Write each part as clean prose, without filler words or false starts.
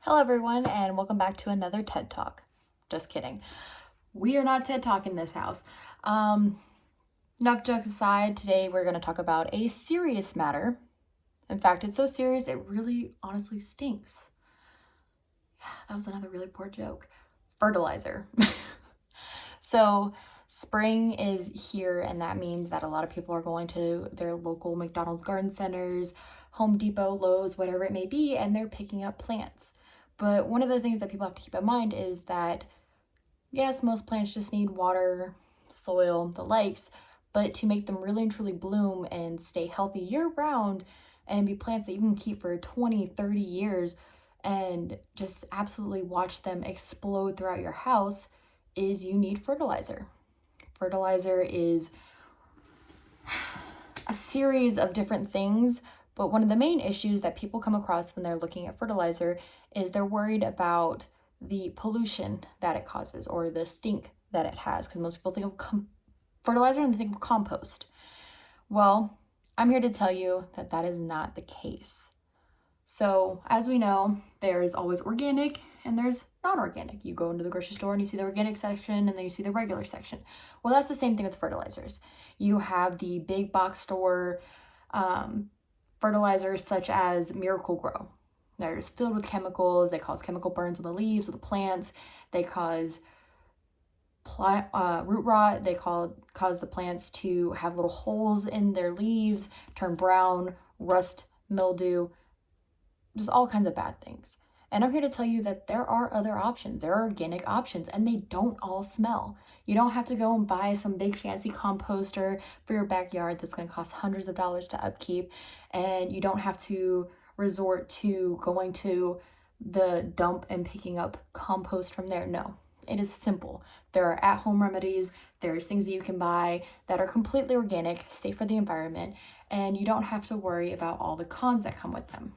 Hello everyone and welcome back to another TED Talk. Just kidding. We are not TED Talk in this house. Enough jokes aside, today we're going to talk about a serious matter. In fact, it's so serious it really honestly stinks. That was another really poor joke. Fertilizer. So spring is here and that means that a lot of people are going to their local McDonald's garden centers, Home Depot, Lowe's, whatever it may be, and they're picking up plants. But one of the things that people have to keep in mind is that, yes, most plants just need water, soil, the likes, but to make them really and truly bloom and stay healthy year-round and be plants that you can keep for 20, 30 years and just absolutely watch them explode throughout your house is you need fertilizer. Fertilizer is a series of different things, but one of the main issues that people come across when they're looking at fertilizer is they're worried about the pollution that it causes or the stink that it has, because most people think of fertilizer and they think of compost. Well, I'm here to tell you that that is not the case. So as we know, there is always organic and there's non-organic. You go into the grocery store and you see the organic section and then you see the regular section. Well, that's the same thing with fertilizers. You have the big box store fertilizers such as Miracle-Gro. They're just filled with chemicals. They cause chemical burns on the leaves of the plants. They cause root rot. They cause the plants to have little holes in their leaves, turn brown, rust, mildew, just all kinds of bad things. And I'm here to tell you that there are other options. There are organic options and they don't all smell. You don't have to go and buy some big fancy composter for your backyard that's going to cost hundreds of dollars to upkeep. And you don't have to resort to going to the dump and picking up compost from there. No, it is simple. There are at-home remedies. There's things that you can buy that are completely organic, safe for the environment, and you don't have to worry about all the cons that come with them.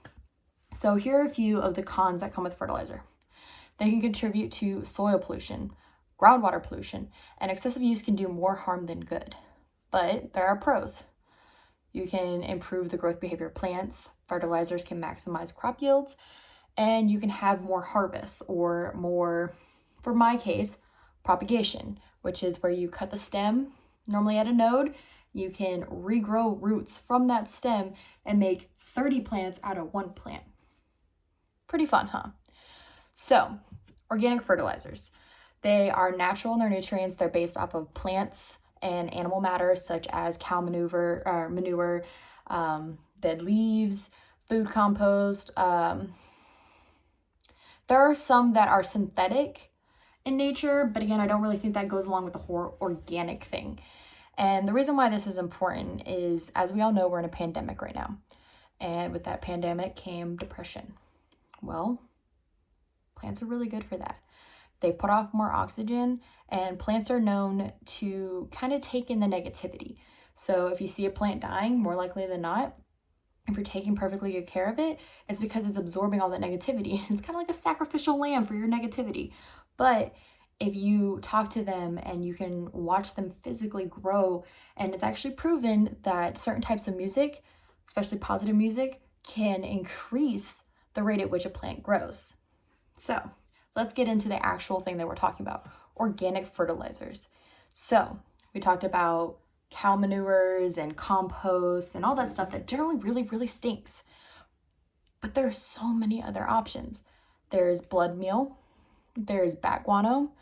So here are a few of the cons that come with fertilizer. They can contribute to soil pollution, groundwater pollution, and excessive use can do more harm than good. But there are pros. You can improve the growth behavior of plants, fertilizers can maximize crop yields, and you can have more harvests or more, for my case, propagation, which is where you cut the stem, normally at a node, you can regrow roots from that stem and make 30 plants out of one plant. Pretty fun, huh? So, organic fertilizers. They are natural in their nutrients. They're based off of plants and animal matter, such as cow manure, dead leaves, food compost. There are some that are synthetic in nature, but again, I don't really think that goes along with the whole organic thing. And the reason why this is important is, as we all know, we're in a pandemic right now. And with that pandemic came depression. Well, plants are really good for that. They put off more oxygen, and plants are known to kind of take in the negativity. So if you see a plant dying, more likely than not, if you're taking perfectly good care of it, it's because it's absorbing all that negativity. It's kind of like a sacrificial lamb for your negativity. But if you talk to them and you can watch them physically grow, and it's actually proven that certain types of music, especially positive music, can increase the rate at which a plant grows. So let's get into the actual thing that we're talking about, organic fertilizers. So we talked about cow manures and compost and all that stuff that generally really, really stinks. But there are so many other options. There's blood meal, there's bat guano,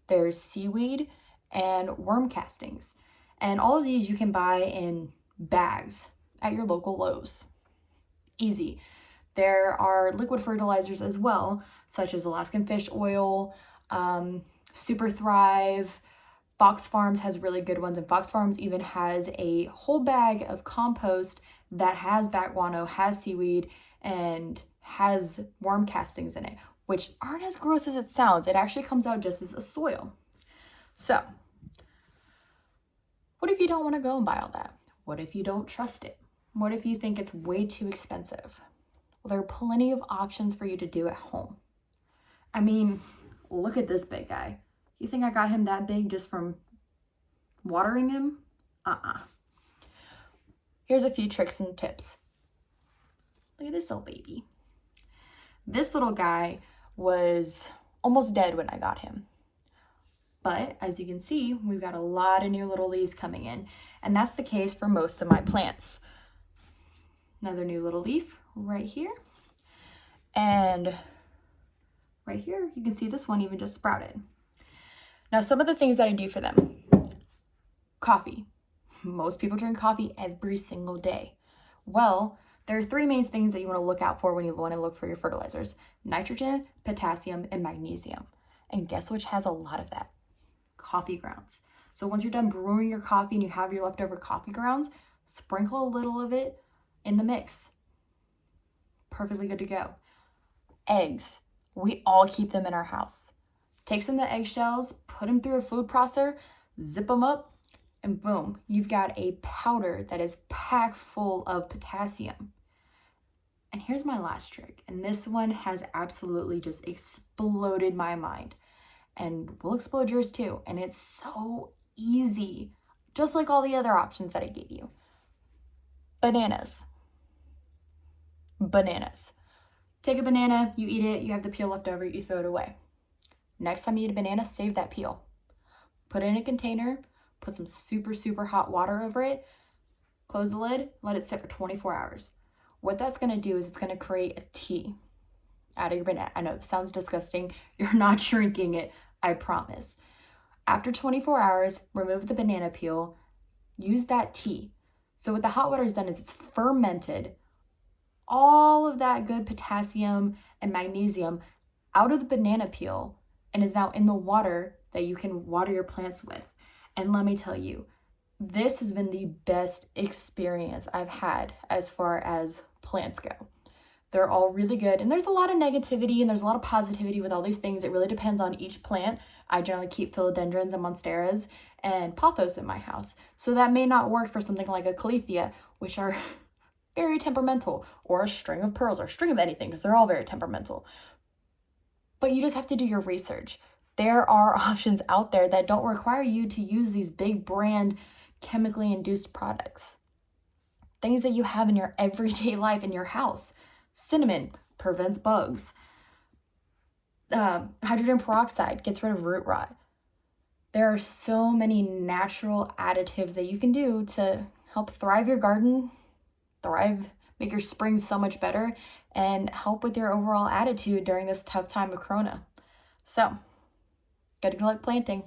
there's seaweed, and worm castings. And all of these you can buy in bags at your local Lowe's. Easy. There are liquid fertilizers as well, such as Alaskan fish oil, Super Thrive. Fox Farms has really good ones, and Fox Farms even has a whole bag of compost that has bat guano, has seaweed, and has worm castings in it, which aren't as gross as it sounds. It actually comes out just as a soil. So, what if you don't want to go and buy all that? What if you don't trust it? What if you think it's way too expensive? Well, there are plenty of options for you to do at home. I mean, look at this big guy. You think I got him that big just from watering him? Here's a few tricks and tips. Look at this little baby. This little guy was almost dead when I got him. But as you can see, we've got a lot of new little leaves coming in, and that's the case for most of my plants. Another new little leaf right here. And right here, you can see this one even just sprouted. Now, some of the things that I do for them. Coffee. Most people drink coffee every single day. Well, there are three main things that you want to look out for when you want to look for your fertilizers: nitrogen, potassium, and magnesium. And guess which has a lot of that? Coffee grounds. So once you're done brewing your coffee and you have your leftover coffee grounds, sprinkle a little of it in the mix. Perfectly good to go. Eggs. We all keep them in our house. Take some of the eggshells, put them through a food processor, zip them up, and boom, you've got a powder that is packed full of potassium. And here's my last trick, and this one has absolutely just exploded my mind, and will explode yours too. And it's so easy, just like all the other options that I gave you. Bananas. Bananas. Take a banana, you eat it, you have the peel left over, you throw it away. Next time you eat a banana, save that peel. Put it in a container, put some super, super hot water over it, close the lid, let it sit for 24 hours. What that's gonna do is it's gonna create a tea out of your banana. I know it sounds disgusting. You're not drinking it, I promise. After 24 hours, remove the banana peel, use that tea. So what the hot water has done is it's fermented all of that good potassium and magnesium out of the banana peel and is now in the water that you can water your plants with. And let me tell you, this has been the best experience I've had as far as plants go. They're all really good, and there's a lot of negativity and there's a lot of positivity with all these things. It really depends on each plant. I generally keep philodendrons and monsteras and pothos in my house, so that may not work for something like a calathea, which are very temperamental, or a string of pearls, or a string of anything, because they're all very temperamental. But you just have to do your research. There are options out there that don't require you to use these big brand chemically induced products. Things that you have in your everyday life in your house. Cinnamon prevents bugs. Hydrogen peroxide gets rid of root rot. There are so many natural additives that you can do to help thrive your garden, make your spring so much better, and help with your overall attitude during this tough time of Corona. So, good luck planting.